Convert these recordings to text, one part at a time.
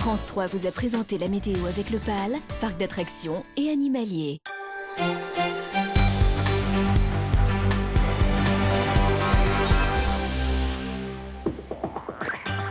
France 3 vous a présenté la météo avec le PAL, parc d'attractions et animalier.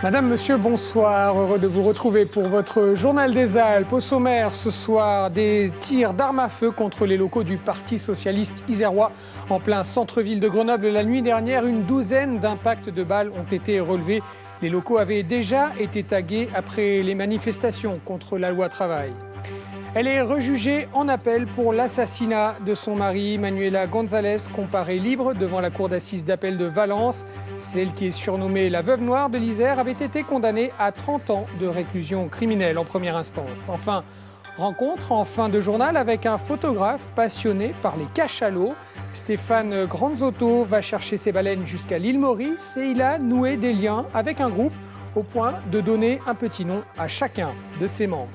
Madame, monsieur, bonsoir. Heureux de vous retrouver pour votre journal des Alpes. Au sommaire, ce soir, des tirs d'armes à feu contre les locaux du Parti socialiste isérois en plein centre-ville de Grenoble. La nuit dernière, une douzaine d'impacts de balles ont été relevés. Les locaux avaient déjà été tagués après les manifestations contre la loi travail. Elle est rejugée en appel pour l'assassinat de son mari. Manuela González, comparée libre devant la cour d'assises d'appel de Valence. Celle qui est surnommée la veuve noire de l'Isère avait été condamnée à 30 ans de réclusion criminelle en première instance. Enfin, rencontre en fin de journal avec un photographe passionné par les cachalots. Stéphane Granzotto va chercher ses baleines jusqu'à l'île Maurice et il a noué des liens avec un groupe au point de donner un petit nom à chacun de ses membres.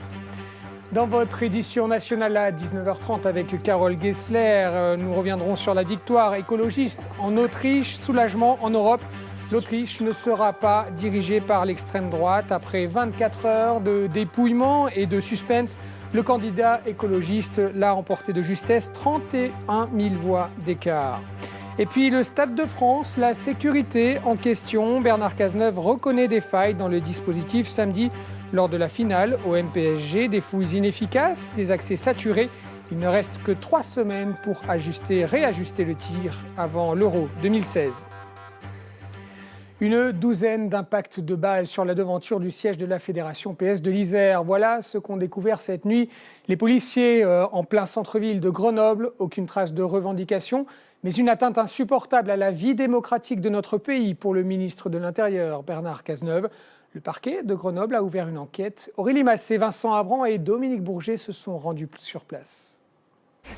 Dans votre édition nationale à 19h30 avec Carole Gessler, nous reviendrons sur la victoire écologiste en Autriche. Soulagement en Europe. L'Autriche ne sera pas dirigée par l'extrême droite. Après 24 heures de dépouillement et de suspense, le candidat écologiste l'a emporté de justesse, 31 000 voix d'écart. Et puis le Stade de France, la sécurité en question. Bernard Cazeneuve reconnaît des failles dans le dispositif samedi lors de la finale au MPSG. Des fouilles inefficaces, des accès saturés. Il ne reste que 3 semaines pour réajuster le tir avant l'Euro 2016. Une douzaine d'impacts de balles sur la devanture du siège de la Fédération PS de l'Isère. Voilà ce qu'ont découvert cette nuit les policiers en plein centre-ville de Grenoble. Aucune trace de revendication, mais une atteinte insupportable à la vie démocratique de notre pays pour le ministre de l'Intérieur, Bernard Cazeneuve. Le parquet de Grenoble a ouvert une enquête. Aurélie Massé, Vincent Abran et Dominique Bourget se sont rendus sur place.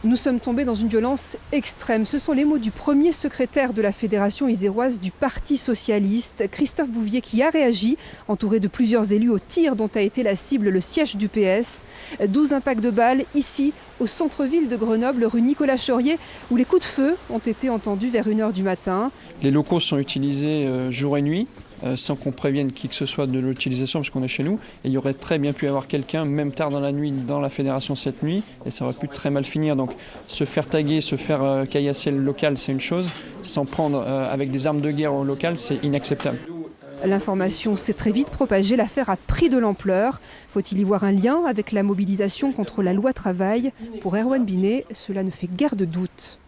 Nous sommes tombés dans une violence extrême. Ce sont les mots du premier secrétaire de la Fédération iséroise du Parti socialiste, Christophe Bouvier, qui a réagi, entouré de plusieurs élus, au tir dont a été la cible le siège du PS. 12 impacts de balles ici, au centre-ville de Grenoble, rue Nicolas Chaurier, où les coups de feu ont été entendus vers 1h du matin. Les locaux sont utilisés jour et nuit, sans qu'on prévienne qui que ce soit de l'utilisation, parce qu'on est chez nous. Et il y aurait très bien pu y avoir quelqu'un, même tard dans la nuit, dans la fédération cette nuit, et ça aurait pu très mal finir. Donc se faire taguer, se faire caillasser le local, c'est une chose. S'en prendre avec des armes de guerre au local, c'est inacceptable. L'information s'est très vite propagée, l'affaire a pris de l'ampleur. Faut-il y voir un lien avec la mobilisation contre la loi travail? Pour Erwan Binet, cela ne fait guère de doute.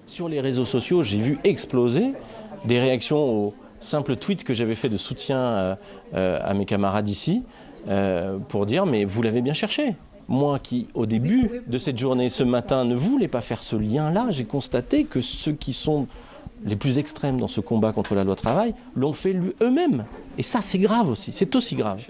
Sur les réseaux sociaux, j'ai vu exploser des réactions aux simple tweet que j'avais fait de soutien à mes camarades ici pour dire mais vous l'avez bien cherché. Moi qui au début de cette journée ce matin ne voulais pas faire ce lien-là, j'ai constaté que ceux qui sont les plus extrêmes dans ce combat contre la loi travail l'ont fait eux-mêmes. Et ça c'est grave aussi, c'est aussi grave.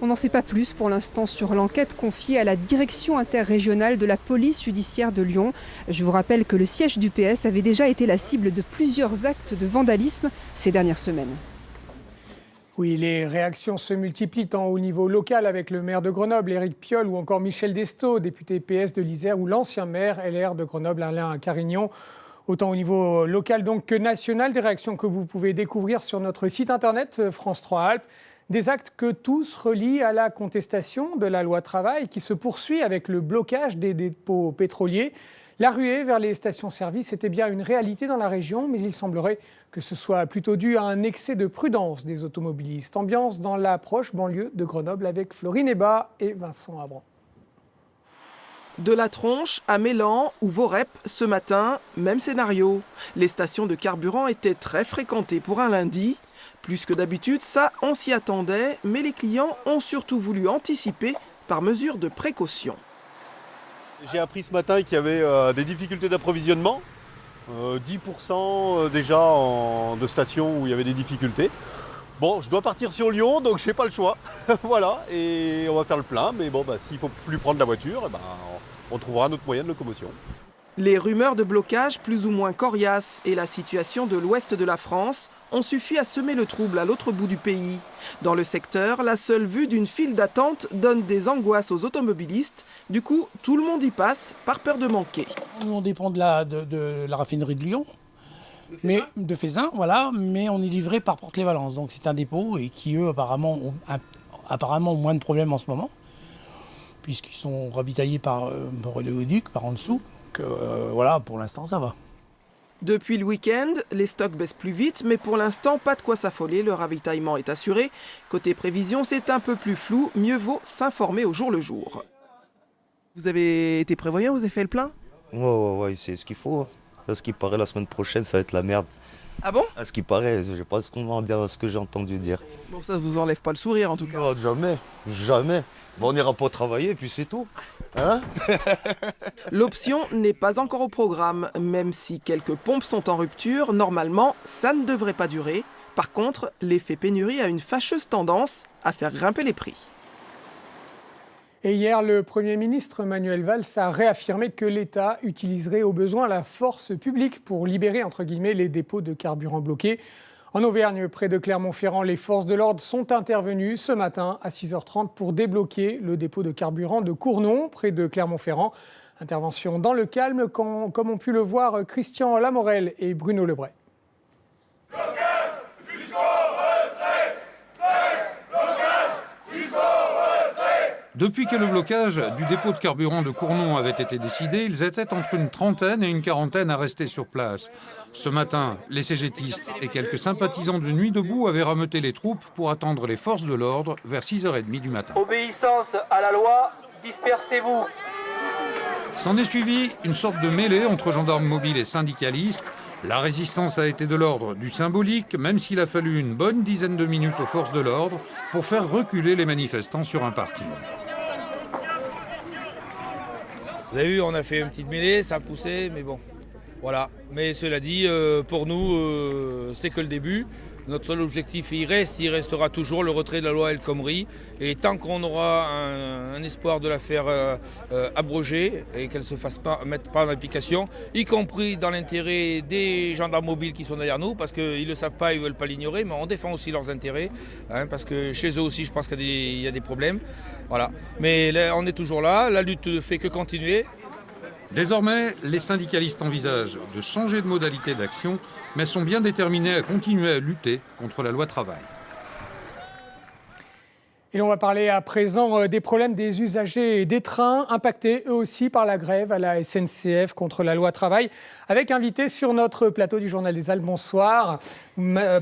On n'en sait pas plus pour l'instant sur l'enquête confiée à la direction interrégionale de la police judiciaire de Lyon. Je vous rappelle que le siège du PS avait déjà été la cible de plusieurs actes de vandalisme ces dernières semaines. Oui, les réactions se multiplient tant au niveau local avec le maire de Grenoble, Éric Piolle, ou encore Michel Destot, député PS de l'Isère, ou l'ancien maire LR de Grenoble, Alain Carignon. Autant au niveau local donc que national, des réactions que vous pouvez découvrir sur notre site internet France 3 Alpes. Des actes que tous relient à la contestation de la loi travail qui se poursuit avec le blocage des dépôts pétroliers. La ruée vers les stations-service était bien une réalité dans la région, mais il semblerait que ce soit plutôt dû à un excès de prudence des automobilistes. Ambiance dans la proche banlieue de Grenoble avec Florine Heba et Vincent Abran. De la Tronche à Mélan ou Vorep, ce matin, même scénario. Les stations de carburant étaient très fréquentées pour un lundi. Plus que d'habitude, ça, on s'y attendait, mais les clients ont surtout voulu anticiper par mesure de précaution. J'ai appris ce matin qu'il y avait des difficultés d'approvisionnement. 10% déjà de stations où il y avait des difficultés. Bon, je dois partir sur Lyon, donc je n'ai pas le choix. Voilà, et on va faire le plein. Mais bon, s'il ne faut plus prendre la voiture, on trouvera un autre moyen de locomotion. Les rumeurs de blocage plus ou moins coriaces et la situation de l'ouest de la France ont suffi à semer le trouble à l'autre bout du pays. Dans le secteur, la seule vue d'une file d'attente donne des angoisses aux automobilistes. Du coup, tout le monde y passe par peur de manquer. Nous, on dépend de la raffinerie de Lyon. De Faisin, voilà, mais on est livré par Porte-les-Valences. Donc c'est un dépôt et qui, eux, apparemment, ont apparemment moins de problèmes en ce moment, puisqu'ils sont ravitaillés par oléoduc, par en dessous. Donc voilà, pour l'instant ça va. Depuis le week-end, les stocks baissent plus vite, mais pour l'instant, pas de quoi s'affoler, le ravitaillement est assuré. Côté prévision, c'est un peu plus flou, mieux vaut s'informer au jour le jour. Vous avez été prévoyant, vous avez fait le plein? Ouais, c'est ce qu'il faut. À ce qui paraît, la semaine prochaine, ça va être la merde. Ah bon? À ce qui paraît, je sais pas ce qu'on va en dire, ce que j'ai entendu dire. Bon, ça vous enlève pas le sourire en tout cas. Non, jamais. Bon, on n'ira pas travailler, puis c'est tout. Hein? L'option n'est pas encore au programme, même si quelques pompes sont en rupture, normalement, ça ne devrait pas durer. Par contre, l'effet pénurie a une fâcheuse tendance à faire grimper les prix. Et hier, le Premier ministre Manuel Valls a réaffirmé que l'État utiliserait au besoin la force publique pour libérer, entre guillemets, les dépôts de carburant bloqués. En Auvergne, près de Clermont-Ferrand, les forces de l'ordre sont intervenues ce matin à 6h30 pour débloquer le dépôt de carburant de Cournon, près de Clermont-Ferrand. Intervention dans le calme, comme ont pu le voir Christian Lamorel et Bruno Lebray. Depuis que le blocage du dépôt de carburant de Cournon avait été décidé, ils étaient entre une trentaine et une quarantaine à rester sur place. Ce matin, les cégétistes et quelques sympathisants de Nuit debout avaient rameuté les troupes pour attendre les forces de l'ordre vers 6h30 du matin. Obéissance à la loi, dispersez-vous. S'en est suivi une sorte de mêlée entre gendarmes mobiles et syndicalistes. La résistance a été de l'ordre du symbolique, même s'il a fallu une bonne dizaine de minutes aux forces de l'ordre pour faire reculer les manifestants sur un parking. Vous avez vu, on a fait une petite mêlée, ça a poussé, mais bon, voilà. Mais cela dit, pour nous, c'est que le début. Notre seul objectif, il restera toujours le retrait de la loi El Khomri. Et tant qu'on aura un espoir de la faire abroger et qu'elle ne se fasse pas mettre pas en application, y compris dans l'intérêt des gendarmes mobiles qui sont derrière nous, parce qu'ils ne le savent pas, ils ne veulent pas l'ignorer, mais on défend aussi leurs intérêts, hein, parce que chez eux aussi, je pense qu'il y a des problèmes. Voilà. Mais là, on est toujours là, la lutte ne fait que continuer. Désormais, les syndicalistes envisagent de changer de modalité d'action, mais sont bien déterminés à continuer à lutter contre la loi travail. Et on va parler à présent des problèmes des usagers des trains, impactés eux aussi par la grève à la SNCF contre la loi travail, avec invité sur notre plateau du Journal des Alpes. Bonsoir.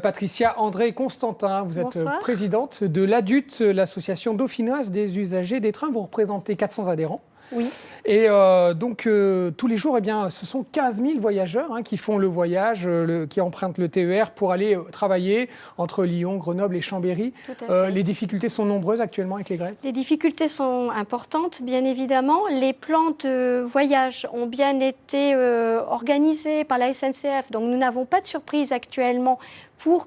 Patricia André-Constantin, vous êtes présidente de l'ADUT, l'association dauphinoise des usagers des trains. Vous représentez 400 adhérents. Oui. Et donc, tous les jours, ce sont 15 000 voyageurs qui font le voyage, qui empruntent le TER pour aller travailler entre Lyon, Grenoble et Chambéry. Les difficultés sont nombreuses actuellement avec les grèves? Les difficultés sont importantes, bien évidemment. Les plans de voyage ont bien été organisés par la SNCF, donc nous n'avons pas de surprise actuellement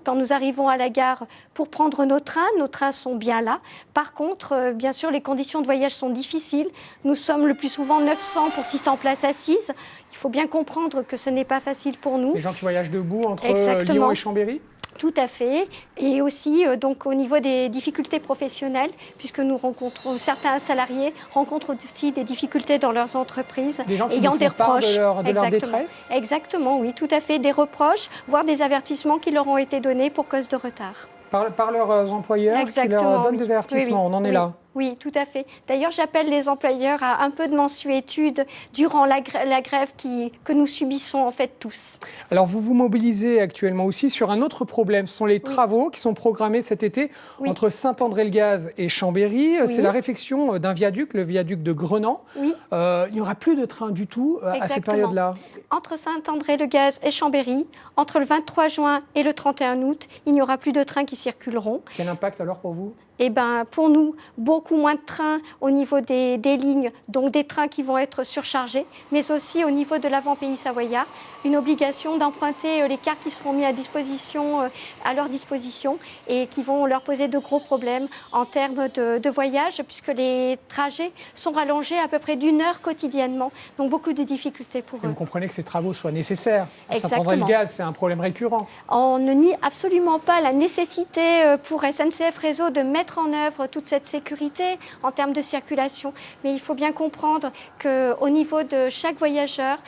quand nous arrivons à la gare pour prendre nos trains sont bien là. Par contre, bien sûr, les conditions de voyage sont difficiles. Nous sommes le plus souvent 900 pour 600 places assises. Il faut bien comprendre que ce n'est pas facile pour nous. Les gens qui voyagent debout entre Exactement. Lyon et Chambéry? Tout à fait. Et aussi, donc, au niveau des difficultés professionnelles, puisque nous rencontrons, certains salariés rencontrent aussi des difficultés dans leurs entreprises. Des gens qui ayant vous font des part reproches. de leur détresse? Exactement, oui, tout à fait. Des reproches, voire des avertissements qui leur ont été donnés pour cause de retard. Par leurs employeurs qui leur donnent des avertissements, on en est là. Oui, tout à fait. D'ailleurs, j'appelle les employeurs à un peu de mansuétude durant la grève que nous subissons en fait tous. Alors, vous vous mobilisez actuellement aussi sur un autre problème. Ce sont les travaux qui sont programmés cet été entre Saint-André-le-Gaz et Chambéry. C'est la réfection d'un viaduc, le viaduc de Grenant. Il n'y aura plus de train du tout à cette période-là. Entre Saint-André-le-Gaz et Chambéry, entre le 23 juin et le 31 août, il n'y aura plus de trains qui circuleront. Quel impact alors pour vous ? Eh bien, pour nous, beaucoup moins de trains au niveau des lignes, donc des trains qui vont être surchargés, mais aussi au niveau de l'avant-pays savoyard, une obligation d'emprunter les cars qui seront mis à leur disposition et qui vont leur poser de gros problèmes en termes de voyage, puisque les trajets sont rallongés à peu près d'1 heure quotidiennement, donc beaucoup de difficultés pour eux. Vous comprenez que ces travaux soient nécessaires. Saint-André-le-Gaz, c'est un problème récurrent. On ne nie absolument pas la nécessité pour SNCF Réseau de mettre en œuvre toute cette sécurité en termes de circulation. Mais il faut bien comprendre qu'au niveau de chaque voyageur,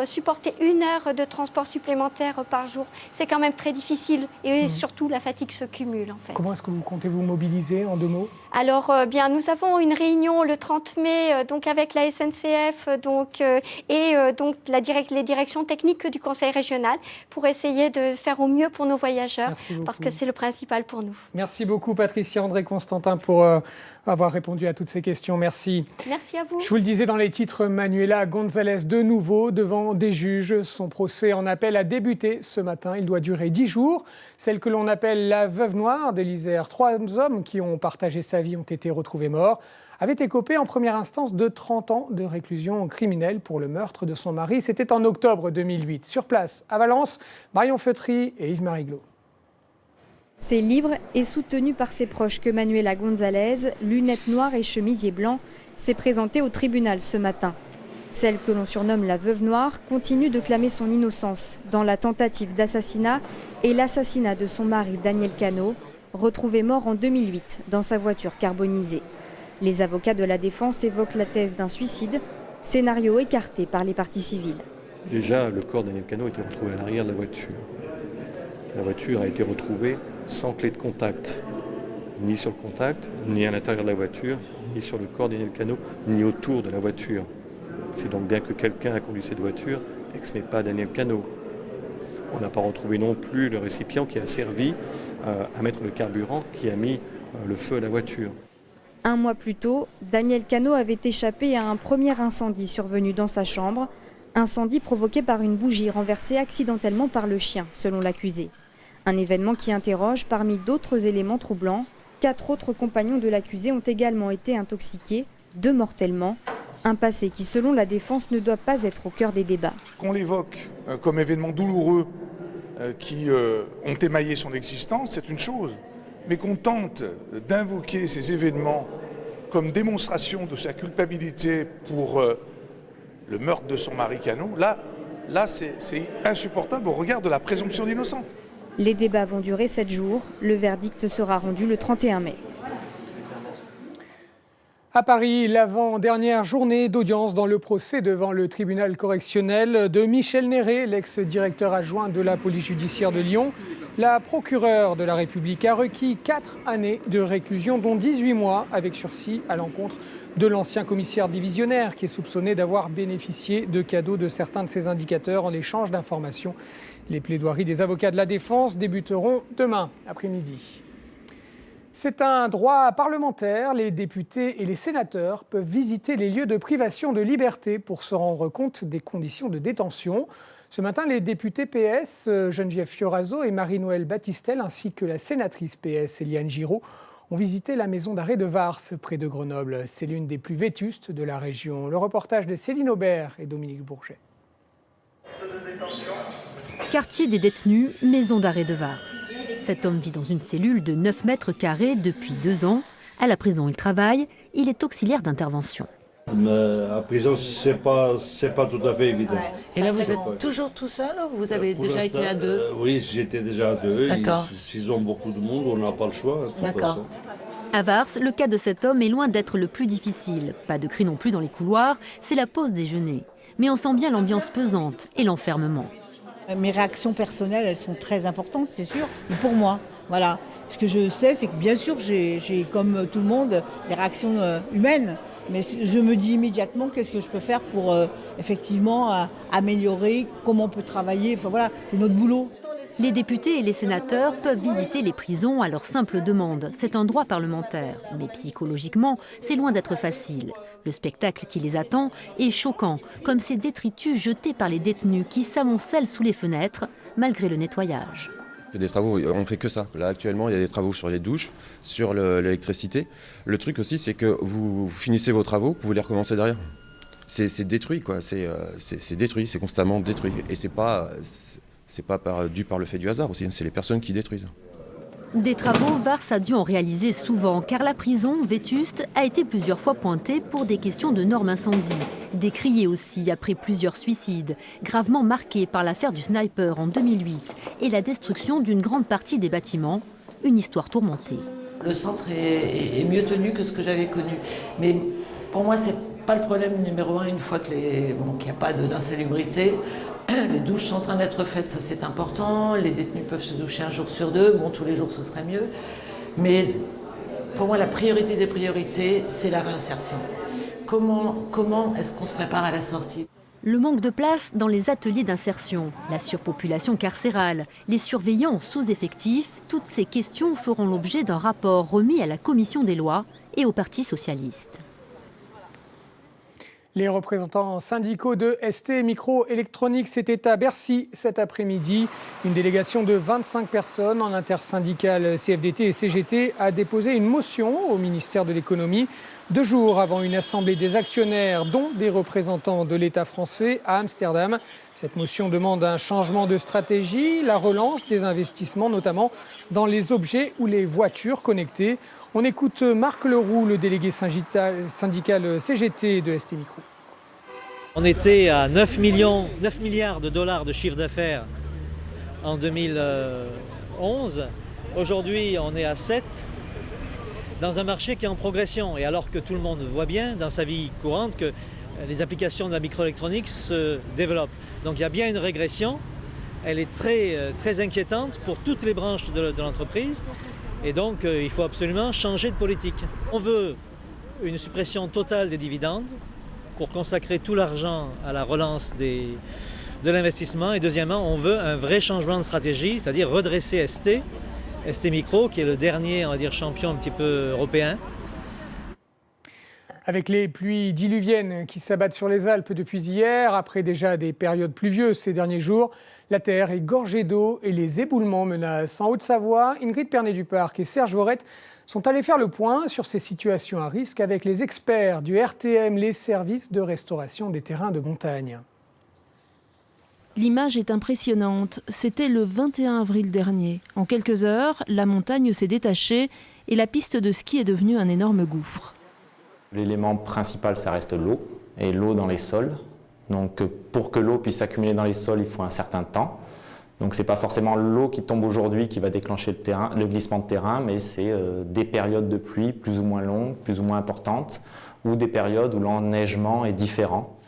supporter supporter 1 heure de transport supplémentaire par jour, c'est quand même très difficile. Et surtout, la fatigue se cumule, en fait. Comment est-ce que vous comptez vous mobiliser, en 2 mots? Alors, bien, nous avons une réunion le 30 mai donc avec la SNCF et les directions techniques du Conseil régional pour essayer de faire au mieux pour nos voyageurs, parce que c'est le principal pour nous. Merci beaucoup, Patricia André-Constantin, pour avoir répondu à toutes ces questions. Merci. Merci à vous. Je vous le disais dans les titres, Manuela González de nouveau devant des juges. Son procès en appel a débuté ce matin. Il doit durer 10 jours. Celle que l'on appelle la veuve noire de l'Isère. 3 hommes qui ont partagé sa vie ont été retrouvés morts. Avait écopé en première instance de 30 ans de réclusion criminelle pour le meurtre de son mari. C'était en octobre 2008. Sur place, à Valence, Marion Feutry et Yves-Marie Glo. C'est libre et soutenu par ses proches que Manuela González, lunettes noires et chemisier blanc, s'est présentée au tribunal ce matin. Celle que l'on surnomme la veuve noire continue de clamer son innocence dans la tentative d'assassinat et l'assassinat de son mari Daniel Cano, retrouvé mort en 2008 dans sa voiture carbonisée. Les avocats de la défense évoquent la thèse d'un suicide, scénario écarté par les parties civiles. Déjà, le corps de Daniel Cano a été retrouvé à l'arrière de la voiture. La voiture a été retrouvée sans clé de contact, ni sur le contact, ni à l'intérieur de la voiture, ni sur le corps de Daniel Cano, ni autour de la voiture. C'est donc bien que quelqu'un a conduit cette voiture et que ce n'est pas Daniel Cano. On n'a pas retrouvé non plus le récipient qui a servi à mettre le carburant qui a mis le feu à la voiture. 1 mois plus tôt, Daniel Cano avait échappé à un premier incendie survenu dans sa chambre. Incendie provoqué par une bougie renversée accidentellement par le chien, selon l'accusé. Un événement qui interroge parmi d'autres éléments troublants. 4 autres compagnons de l'accusé ont également été intoxiqués, 2 mortellement. Un passé qui, selon la défense, ne doit pas être au cœur des débats. Qu'on l'évoque comme événement douloureux qui ont émaillé son existence, c'est une chose. Mais qu'on tente d'invoquer ces événements comme démonstration de sa culpabilité pour le meurtre de son mari Cano, là c'est insupportable au regard de la présomption d'innocence. Les débats vont durer 7 jours. Le verdict sera rendu le 31 mai. À Paris, l'avant-dernière journée d'audience dans le procès devant le tribunal correctionnel de Michel Néré, l'ex-directeur adjoint de la police judiciaire de Lyon. La procureure de la République a requis 4 années de réclusion, dont 18 mois avec sursis à l'encontre de l'ancien commissaire divisionnaire qui est soupçonné d'avoir bénéficié de cadeaux de certains de ses indicateurs en échange d'informations. Les plaidoiries des avocats de la défense débuteront demain après-midi. C'est un droit parlementaire. Les députés et les sénateurs peuvent visiter les lieux de privation de liberté pour se rendre compte des conditions de détention. Ce matin, les députés PS, Geneviève Fioraso et Marie-Noëlle Battistel, ainsi que la sénatrice PS, Eliane Giraud, ont visité la maison d'arrêt de Vars, près de Grenoble. C'est l'une des plus vétustes de la région. Le reportage de Céline Aubert et Dominique Bourget. Quartier des détenus, maison d'arrêt de Vars. Cet homme vit dans une cellule de 9 mètres carrés depuis 2 ans. À la prison, il travaille. Il est auxiliaire d'intervention. Mais à prison, c'est pas tout à fait évident. Ouais. Et là, vous êtes toujours tout seul ou vous avez déjà été à 2 Oui, j'étais déjà à 2. D'accord. S'ils ont beaucoup de monde, on n'a pas le choix. D'accord. À Vars, le cas de cet homme est loin d'être le plus difficile. Pas de cris non plus dans les couloirs, c'est la pause déjeuner. Mais on sent bien l'ambiance pesante et l'enfermement. Mes réactions personnelles, elles sont très importantes, c'est sûr, mais pour moi. Voilà. Ce que je sais, c'est que bien sûr, j'ai comme tout le monde, des réactions humaines. Mais je me dis immédiatement qu'est-ce que je peux faire pour effectivement améliorer, comment on peut travailler. Enfin voilà, c'est notre boulot. Les députés et les sénateurs peuvent visiter les prisons à leur simple demande. C'est un droit parlementaire. Mais psychologiquement, c'est loin d'être facile. Le spectacle qui les attend est choquant, comme ces détritus jetés par les détenus qui s'amoncellent sous les fenêtres, malgré le nettoyage. Il y a des travaux, on ne fait que ça. Là, actuellement, il y a des travaux sur les douches, sur l'électricité. Le truc aussi, c'est que vous finissez vos travaux, vous pouvez les recommencer derrière. C'est détruit, quoi. C'est détruit, c'est constamment détruit. Et c'est pas dû par le fait du hasard aussi, c'est les personnes qui détruisent. Des travaux, Vars a dû en réaliser souvent, car la prison, vétuste, a été plusieurs fois pointée pour des questions de normes incendie. Décriée aussi après plusieurs suicides, gravement marquée par l'affaire du sniper en 2008 et la destruction d'une grande partie des bâtiments, une histoire tourmentée. Le centre est mieux tenu que ce que j'avais connu. Mais pour moi, c'est pas le problème numéro 1 une fois qu'il n'y a pas d'insalubrité. Les douches sont en train d'être faites, ça c'est important. Les détenus peuvent se doucher 1 jour sur 2. Bon, tous les jours ce serait mieux. Mais pour moi, la priorité des priorités, c'est la réinsertion. Comment est-ce qu'on se prépare à la sortie ? Le manque de place dans les ateliers d'insertion, la surpopulation carcérale, les surveillants sous-effectifs, toutes ces questions feront l'objet d'un rapport remis à la Commission des lois et au Parti socialiste. Les représentants syndicaux de ST Microélectronics étaient à Bercy cet après-midi. Une délégation de 25 personnes en intersyndicale CFDT et CGT a déposé une motion au ministère de l'économie 2 jours avant une assemblée des actionnaires, dont des représentants de l'État français à Amsterdam. Cette motion demande un changement de stratégie, la relance des investissements, notamment dans les objets ou les voitures connectées. On écoute Marc Leroux, le délégué syndical CGT de ST Micro. On était à 9 milliards de dollars de chiffre d'affaires en 2011. Aujourd'hui, on est à 7, dans un marché qui est en progression. Et alors que tout le monde voit bien dans sa vie courante que les applications de la microélectronique se développent. Donc il y a bien une régression. Elle est très inquiétante pour toutes les branches de l'entreprise. Et donc, il faut absolument changer de politique. On veut une suppression totale des dividendes pour consacrer tout l'argent à la relance de l'investissement. Et deuxièmement, on veut un vrai changement de stratégie, c'est-à-dire redresser ST Micro, qui est le dernier, on va dire, champion un petit peu européen. Avec les pluies diluviennes qui s'abattent sur les Alpes depuis hier, après déjà des périodes pluvieuses ces derniers jours, la terre est gorgée d'eau et les éboulements menacent. En Haute-Savoie, Ingrid Pernet-Duparc et Serge Vorette sont allés faire le point sur ces situations à risque avec les experts du RTM, les services de restauration des terrains de montagne. L'image est impressionnante. C'était le 21 avril dernier. En quelques heures, la montagne s'est détachée et la piste de ski est devenue un énorme gouffre. L'élément principal, ça reste l'eau, et l'eau dans les sols. Donc pour que l'eau puisse s'accumuler dans les sols, il faut un certain temps. Donc ce n'est pas forcément l'eau qui tombe aujourd'hui qui va déclencher le glissement de terrain, mais c'est des périodes de pluie plus ou moins longues, plus ou moins importantes, ou des périodes où l'enneigement est différent.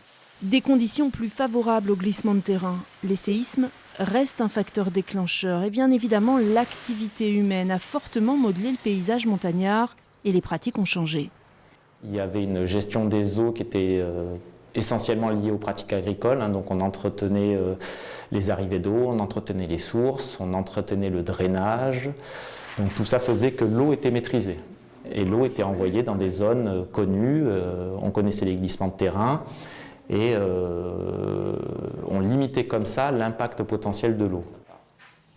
Des conditions plus favorables au glissement de terrain. Les séismes restent un facteur déclencheur. Et bien évidemment, l'activité humaine a fortement modelé le paysage montagnard et les pratiques ont changé. Il y avait une gestion des eaux qui était essentiellement liée aux pratiques agricoles. Donc on entretenait les arrivées d'eau, on entretenait les sources, on entretenait le drainage. Donc tout ça faisait que l'eau était maîtrisée. Et l'eau était envoyée dans des zones connues. On connaissait les glissements de terrain. Et on limitait comme ça l'impact potentiel de l'eau.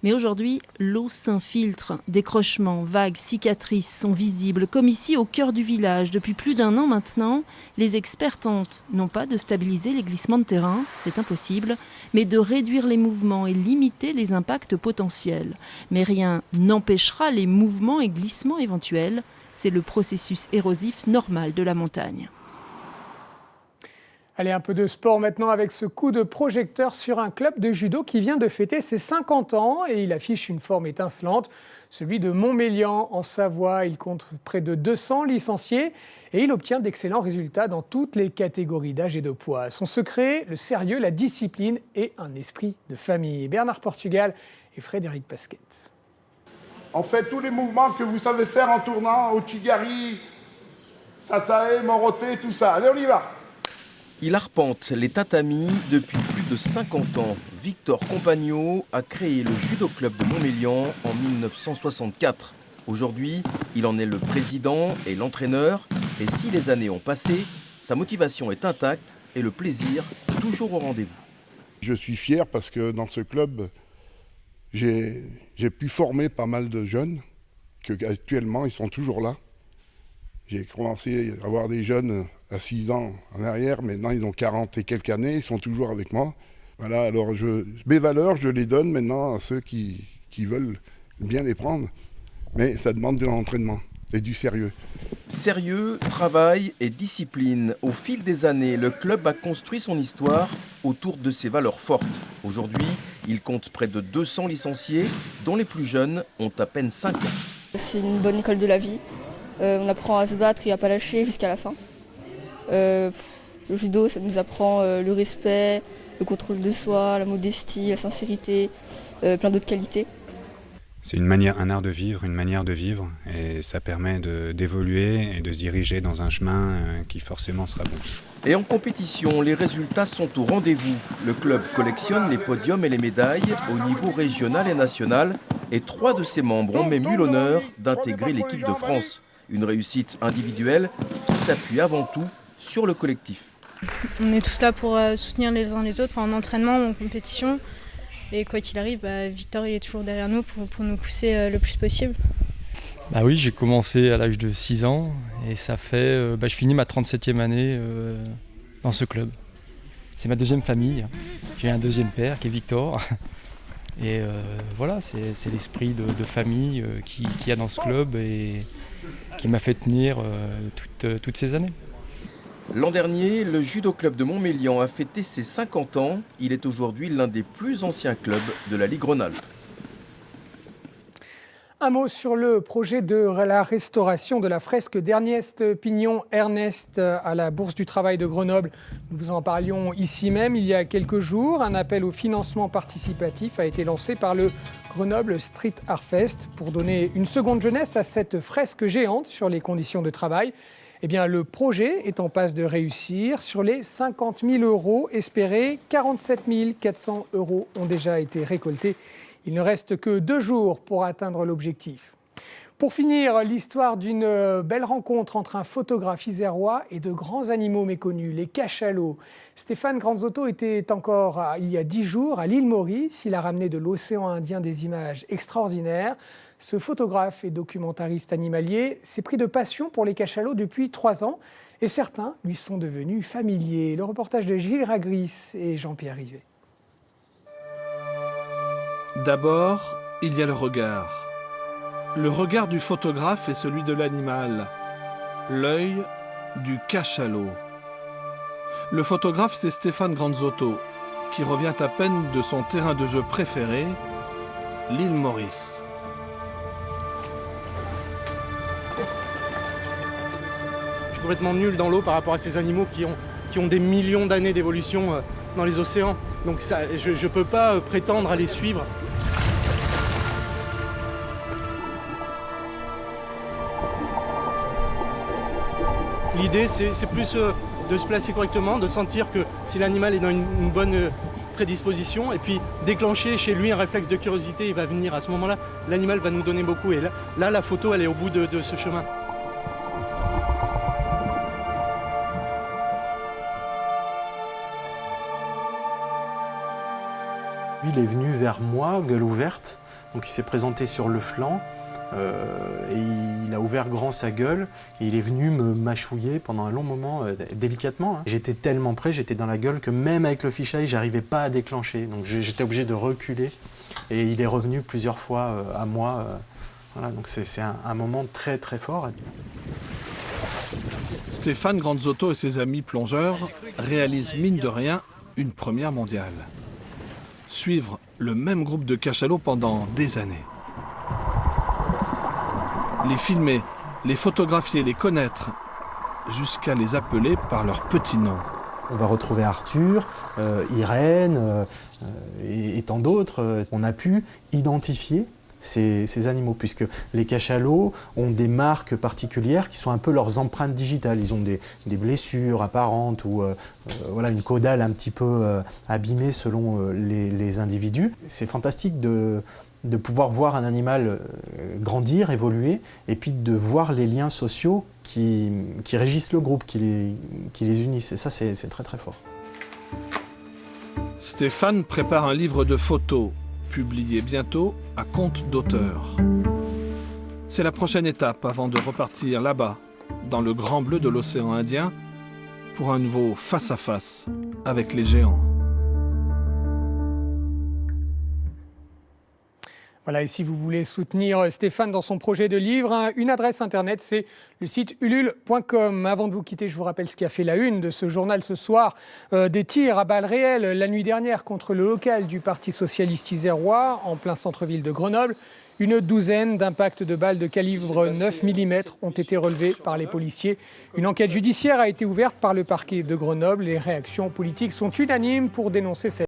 Mais aujourd'hui, l'eau s'infiltre. Décrochements, vagues, cicatrices sont visibles, comme ici au cœur du village. Depuis plus d'1 an maintenant, les experts tentent, non pas de stabiliser les glissements de terrain, c'est impossible, mais de réduire les mouvements et limiter les impacts potentiels. Mais rien n'empêchera les mouvements et glissements éventuels. C'est le processus érosif normal de la montagne. Allez, un peu de sport maintenant avec ce coup de projecteur sur un club de judo qui vient de fêter ses 50 ans et il affiche une forme étincelante, celui de Montmélian en Savoie. Il compte près de 200 licenciés et il obtient d'excellents résultats dans toutes les catégories d'âge et de poids. Son secret, le sérieux, la discipline et un esprit de famille. Bernard Portugal et Frédéric Pasquet. On fait tous les mouvements que vous savez faire en tournant, au Chigari, Sasae, Moroté, tout ça. Allez, on y va. Il arpente les tatamis depuis plus de 50 ans. Victor Compagno a créé le judo club de Montmélian en 1964. Aujourd'hui, il en est le président et l'entraîneur. Et si les années ont passé, sa motivation est intacte et le plaisir toujours au rendez-vous. Je suis fier parce que dans ce club, j'ai pu former pas mal de jeunes, qu'actuellement ils sont toujours là. J'ai commencé à avoir des jeunes à 6 ans en arrière, maintenant ils ont 40 et quelques années, ils sont toujours avec moi. Voilà, alors mes valeurs, je les donne maintenant à ceux qui veulent bien les prendre, mais ça demande de l'entraînement et du sérieux. Sérieux, travail et discipline. Au fil des années, le club a construit son histoire autour de ses valeurs fortes. Aujourd'hui, il compte près de 200 licenciés, dont les plus jeunes ont à peine 5 ans. C'est une bonne école de la vie. On apprend à se battre et à ne pas lâcher jusqu'à la fin. Le judo, ça nous apprend le respect, le contrôle de soi, la modestie, la sincérité, plein d'autres qualités. C'est un art de vivre, une manière de vivre, et ça permet d'évoluer et de se diriger dans un chemin qui forcément sera bon. Et en compétition, les résultats sont au rendez-vous. Le club collectionne les podiums et les médailles au niveau régional et national, et 3 de ses membres ont même eu l'honneur d'intégrer l'équipe de France. Une réussite individuelle qui s'appuie avant tout sur le collectif. On est tous là pour soutenir les uns les autres en entraînement ou en compétition. Et quoi qu'il arrive, Victor il est toujours derrière nous pour nous pousser le plus possible. Oui, j'ai commencé à l'âge de 6 ans et ça fait, je finis ma 37e année dans ce club. C'est ma deuxième famille. J'ai un deuxième père qui est Victor. Et voilà, c'est l'esprit de famille qu'il y a dans ce club et qui m'a fait tenir toutes ces années. L'an dernier, le Judo Club de Montmélian a fêté ses 50 ans. Il est aujourd'hui l'un des plus anciens clubs de la Ligue Rhône-Alpes. Un mot sur le projet de la restauration de la fresque d'Ernest Pignon-Ernest à la Bourse du Travail de Grenoble. Nous vous en parlions ici même il y a quelques jours. Un appel au financement participatif a été lancé par le Grenoble Street Art Fest pour donner une seconde jeunesse à cette fresque géante sur les conditions de travail. Eh bien, le projet est en passe de réussir. Sur les 50 000 € espérés, 47 400 € ont déjà été récoltés. Il ne reste que 2 jours pour atteindre l'objectif. Pour finir, l'histoire d'une belle rencontre entre un photographe isérois et de grands animaux méconnus, les cachalots. Stéphane Granzotto était encore, il y a 10 jours, à l'île Maurice. Il a ramené de l'océan Indien des images extraordinaires. Ce photographe et documentariste animalier s'est pris de passion pour les cachalots depuis 3 ans. Et certains lui sont devenus familiers. Le reportage de Gilles Ragris et Jean-Pierre Rivet. D'abord, il y a le regard. Le regard du photographe est celui de l'animal, l'œil du cachalot. Le photographe, c'est Stéphane Granzotto, qui revient à peine de son terrain de jeu préféré, l'île Maurice. Je suis complètement nul dans l'eau par rapport à ces animaux qui ont des millions d'années d'évolution dans les océans. Donc ça, je ne peux pas prétendre à les suivre. L'idée, c'est plus de se placer correctement, de sentir que si l'animal est dans une bonne prédisposition, et puis déclencher chez lui un réflexe de curiosité, il va venir à ce moment-là, l'animal va nous donner beaucoup. Et là la photo, elle est au bout de ce chemin. Il est venu vers moi, gueule ouverte, donc il s'est présenté sur le flanc. Et il a ouvert grand sa gueule et il est venu me mâchouiller pendant un long moment, délicatement. J'étais tellement près, j'étais dans la gueule que même avec le fisheye, j'arrivais pas à déclencher. Donc j'étais obligé de reculer et il est revenu plusieurs fois à moi. Voilà, donc c'est un moment très très fort. Stéphane Granzotto et ses amis plongeurs réalisent mine de rien une première mondiale. Suivre le même groupe de cachalots pendant des années. Les filmer, les photographier, les connaître, jusqu'à les appeler par leur petit nom. On va retrouver Arthur, Irène et tant d'autres. On a pu identifier ces animaux, puisque les cachalots ont des marques particulières qui sont un peu leurs empreintes digitales. Ils ont des blessures apparentes ou voilà, une caudale un petit peu abîmée selon les individus. C'est fantastique de pouvoir voir un animal grandir, évoluer, et puis de voir les liens sociaux qui régissent le groupe, qui les unissent. Et ça, c'est très très fort. Stéphane prépare un livre de photos, publié bientôt à compte d'auteur. C'est la prochaine étape avant de repartir là-bas, dans le grand bleu de l'océan Indien, pour un nouveau face-à-face avec les géants. Voilà, et si vous voulez soutenir Stéphane dans son projet de livre, une adresse internet, c'est le site ulule.com. Avant de vous quitter, je vous rappelle ce qui a fait la une de ce journal ce soir. Des tirs à balles réelles la nuit dernière contre le local du Parti socialiste isérois, en plein centre-ville de Grenoble. Une douzaine d'impacts de balles de calibre 9 mm ont été relevés par les policiers. Une enquête judiciaire a été ouverte par le parquet de Grenoble. Les réactions politiques sont unanimes pour dénoncer cette